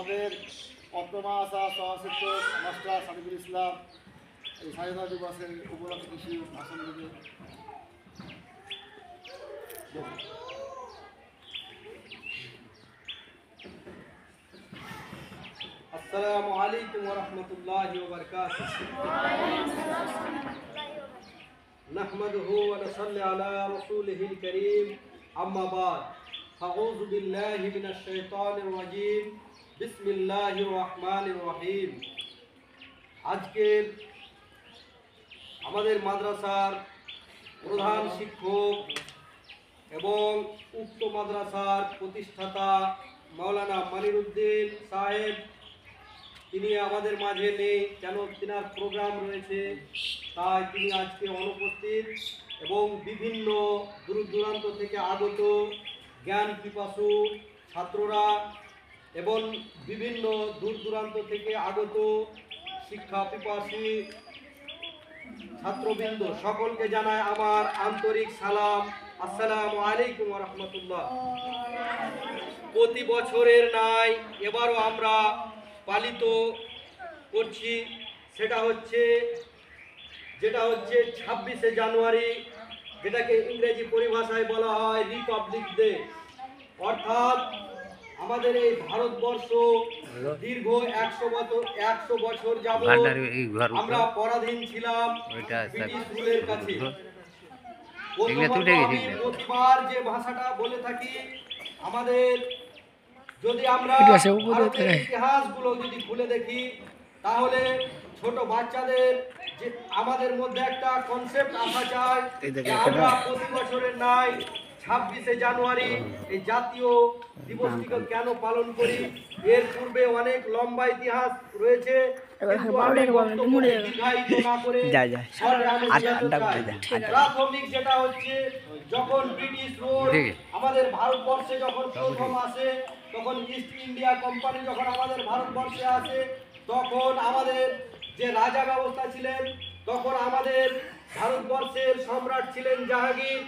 আমাদের অক্টোবর মাস সহসিদ্ধ মাস্টার সাদিকুল ইসলাম এই স্বাধীনতা দিবসের উপলক্ষে কিছু ভাষণ দেবে। আসসালামু আলাইকুম ওয়া রাহমাতুল্লাহি ওয়া বারাকাতুহু। নাহমাদুহু ওয়া নুসাল্লি আলা রাসূলিহিল কারীম, আম্মা বাদ। আউযু বিল্লাহি মিনাশ শাইতানির রাজীম। বিসমিল্লাহির রহমানির রহিম। আজকের আমাদের মাদ্রাসার প্রধান শিক্ষক এবং উক্ত মাদ্রাসার প্রতিষ্ঠাতা মাওলানা মানিরুদ্দিন সাহেব, তিনি আমাদের মাঝে নেই, কেন তিনার প্রোগ্রাম রয়েছে, তাই তিনি আজকে অনুপস্থিত। এবং বিভিন্ন দূর দূরান্ত থেকে আগত জ্ঞান পিপাসু ছাত্ররা এবং বিভিন্ন দূর দূরান্ত থেকে আগত শিক্ষা পিপাসী ছাত্রবৃন্দ সকলকে জানায় আমার আন্তরিক সালাম। আসসালামু আলাইকুম ওয়া রাহমাতুল্লাহ। প্রতি বছরের ন্যায় এবারও আমরা পালিত করছি, যেটা হচ্ছে 26শে জানুয়ারি, যেটাকে ইংরেজি পরিভাষায় বলা হয় রিপাবলিক ডে। অর্থাৎ আমাদের এই ভারতবর্ষ দীর্ঘ 100 বছর যাবত আমরা পরাধীন ছিলাম ব্রিটিশ রুলের কাছে। প্রতিবার যে ভাষাটা বলে থাকি, আমাদের যদি আমরা ভারতের ইতিহাসগুলো যদি খুলে দেখি, তাহলে ছোট বাচ্চাদের যে আমাদের মধ্যে একটা কনসেপ্ট আসা চায় যে আমরা প্রতি বছরের নাই 26শে জানুয়ারি এই জাতীয় দিবসটিকে কেন পালন করি। এর পূর্বে অনেক লম্বা ইতিহাস রয়েছে, প্রাথমিক যেটা হচ্ছে যখন ব্রিটিশ রুল আমাদের ভারতবর্ষে যখন প্রথম আসে, তখন ইস্ট ইন্ডিয়া কোম্পানি যখন আমাদের ভারতবর্ষে আসে, তখন আমাদের যে রাজা ব্যবস্থা ছিলেন, তখন আমাদের ভারতবর্ষের সম্রাট ছিলেন জাহাঙ্গীর।